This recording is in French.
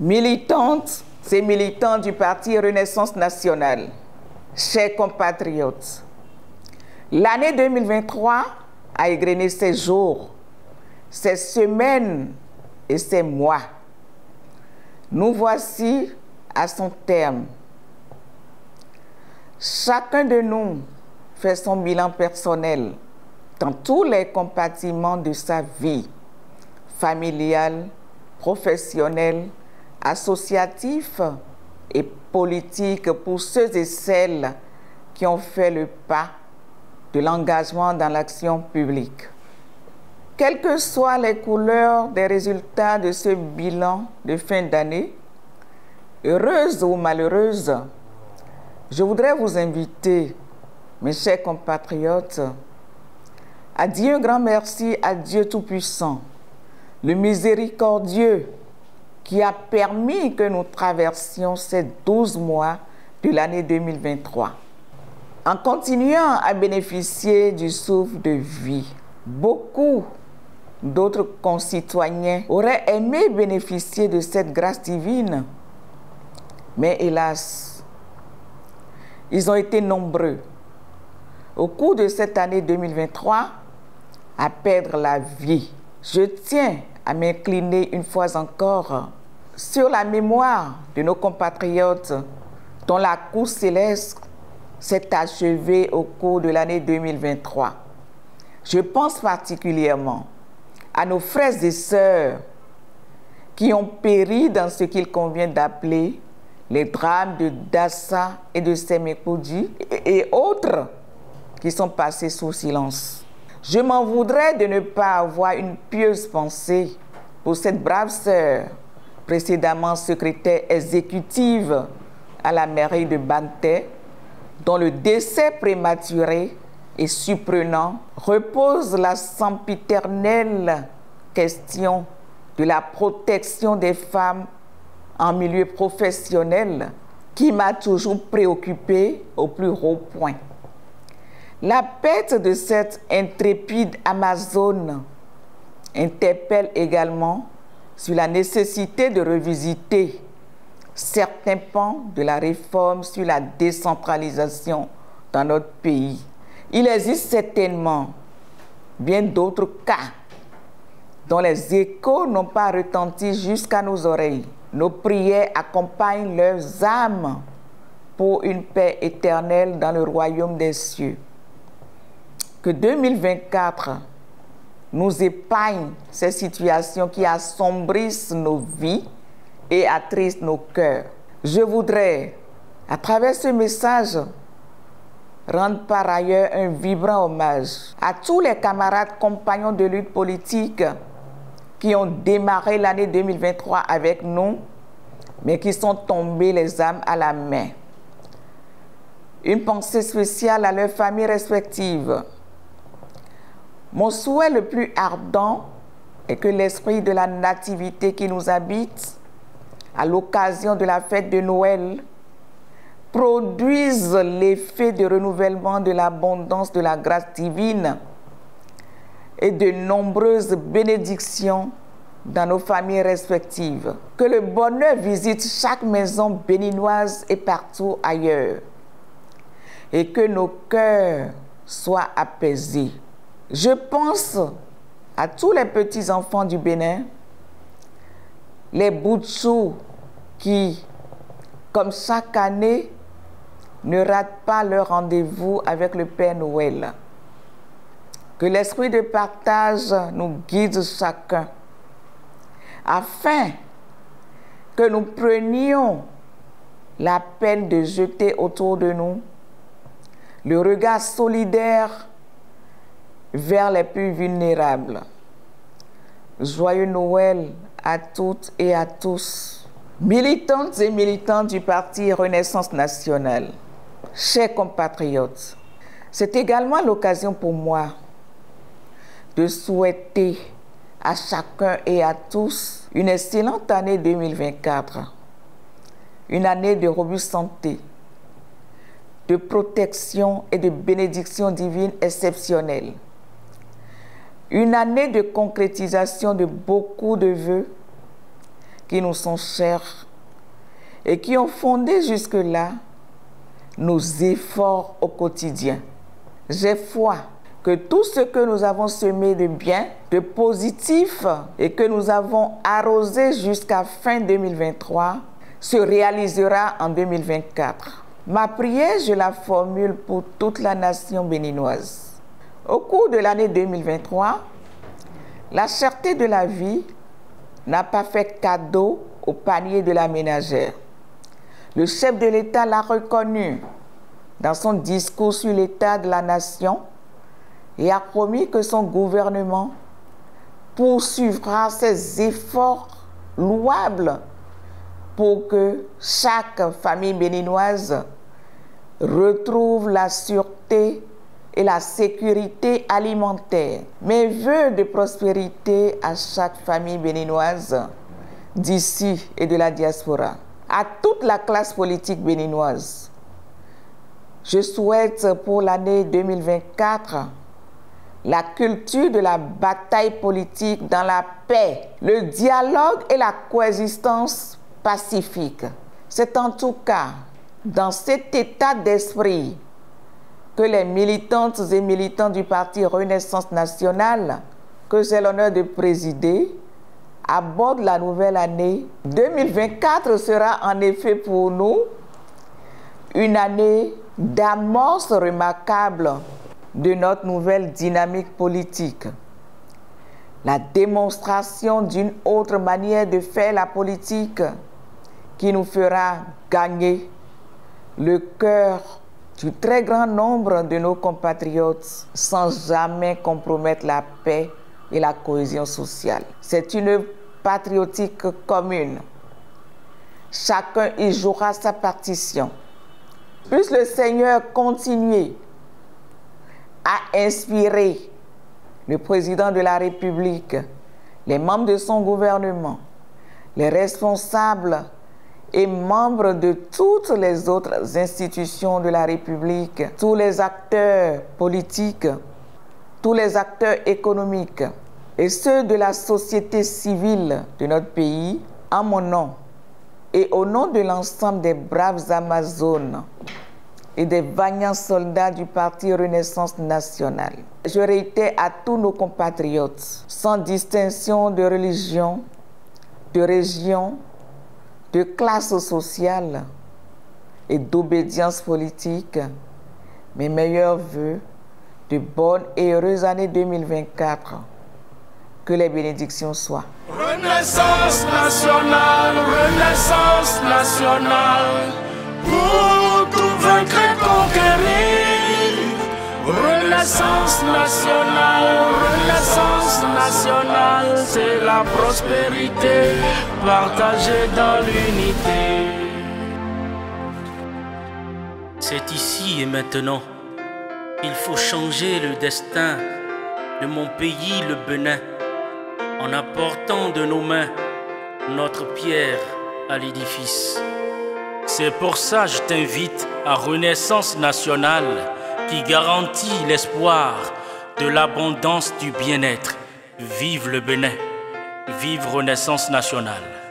Militantes et militants du Parti Renaissance nationale, chers compatriotes, l'année 2023 a égrené ses jours, ses semaines et ses mois. Nous voici à son terme. Chacun de nous fait son bilan personnel dans tous les compartiments de sa vie, familiale, professionnelle, associatif et politique pour ceux et celles qui ont fait le pas de l'engagement dans l'action publique. Quelles que soient les couleurs des résultats de ce bilan de fin d'année, heureuses ou malheureuses, je voudrais vous inviter, mes chers compatriotes, à dire un grand merci à Dieu Tout-Puissant, le miséricordieux, qui a permis que nous traversions ces 12 mois de l'année 2023. En continuant à bénéficier du souffle de vie, beaucoup d'autres concitoyens auraient aimé bénéficier de cette grâce divine, mais hélas, ils ont été nombreux au cours de cette année 2023 à perdre la vie. Je tiens à m'incliner une fois encore sur la mémoire de nos compatriotes dont la course céleste s'est achevée au cours de l'année 2023. Je pense particulièrement à nos frères et sœurs qui ont péri dans ce qu'il convient d'appeler les drames de Dassa et de Sémékoudi et autres qui sont passés sous silence. Je m'en voudrais de ne pas avoir une pieuse pensée pour cette brave sœur, précédemment secrétaire exécutive à la mairie de Banté, dont le décès prématuré et surprenant repose la sempiternelle question de la protection des femmes en milieu professionnel qui m'a toujours préoccupée au plus haut point. La perte de cette intrépide Amazone interpelle également sur la nécessité de revisiter certains pans de la réforme sur la décentralisation dans notre pays. Il existe certainement bien d'autres cas dont les échos n'ont pas retenti jusqu'à nos oreilles. Nos prières accompagnent leurs âmes pour une paix éternelle dans le royaume des cieux. Que 2024 nous épargne ces situations qui assombrissent nos vies et attristent nos cœurs. Je voudrais, à travers ce message, rendre par ailleurs un vibrant hommage à tous les camarades compagnons de lutte politique qui ont démarré l'année 2023 avec nous, mais qui sont tombés les âmes à la main. Une pensée spéciale à leurs familles respectives. Mon souhait le plus ardent est que l'esprit de la nativité qui nous habite, à l'occasion de la fête de Noël, produise l'effet de renouvellement de l'abondance de la grâce divine et de nombreuses bénédictions dans nos familles respectives. Que le bonheur visite chaque maison béninoise et partout ailleurs. Et que nos cœurs soient apaisés. Je pense à tous les petits-enfants du Bénin, les Boutchou qui, comme chaque année, ne ratent pas leur rendez-vous avec le Père Noël. Que l'esprit de partage nous guide chacun, afin que nous prenions la peine de jeter autour de nous le regard solidaire vers les plus vulnérables. Joyeux Noël à toutes et à tous. Militantes et militants du Parti Renaissance nationale, chers compatriotes, c'est également l'occasion pour moi de souhaiter à chacun et à tous une excellente année 2024, une année de robuste santé, de protection et de bénédiction divine exceptionnelle. Une année de concrétisation de beaucoup de vœux qui nous sont chers et qui ont fondé jusque-là nos efforts au quotidien. J'ai foi que tout ce que nous avons semé de bien, de positif et que nous avons arrosé jusqu'à fin 2023 se réalisera en 2024. Ma prière, je la formule pour toute la nation béninoise. Au cours de l'année 2023, la cherté de la vie n'a pas fait cadeau au panier de la ménagère. Le chef de l'État l'a reconnu dans son discours sur l'état de la nation et a promis que son gouvernement poursuivra ses efforts louables pour que chaque famille béninoise retrouve la sûreté et la sécurité alimentaire. Mes vœux de prospérité à chaque famille béninoise d'ici et de la diaspora. À toute la classe politique béninoise, je souhaite pour l'année 2024 la culture de la bataille politique dans la paix, le dialogue et la coexistence pacifique. C'est en tout cas dans cet état d'esprit que les militantes et militants du parti Renaissance nationale, que j'ai l'honneur de présider, abordent la nouvelle année. 2024 sera en effet pour nous une année d'amorce remarquable de notre nouvelle dynamique politique. La démonstration d'une autre manière de faire la politique qui nous fera gagner le cœur du très grand nombre de nos compatriotes sans jamais compromettre la paix et la cohésion sociale. C'est une œuvre patriotique commune. Chacun y jouera sa partition. Puisse le Seigneur continuer à inspirer le président de la République, les membres de son gouvernement, les responsables et membres de toutes les autres institutions de la République, tous les acteurs politiques, tous les acteurs économiques et ceux de la société civile de notre pays, en mon nom et au nom de l'ensemble des braves Amazones et des vaillants soldats du parti Renaissance nationale. Je réitère à tous nos compatriotes, sans distinction de religion, de région, de classe sociale et d'obédience politique, mes meilleurs vœux de bonne et heureuse année 2024. Que les bénédictions soient. Renaissance nationale, pour tout vaincre et conquérir. Renaissance nationale, c'est la prospérité partagée dans l'unité. C'est ici et maintenant. Il faut changer le destin de mon pays, le Bénin, en apportant de nos mains notre pierre à l'édifice. C'est pour ça que je t'invite à Renaissance nationale qui garantit l'espoir de l'abondance du bien-être. Vive le Bénin, vive Renaissance nationale.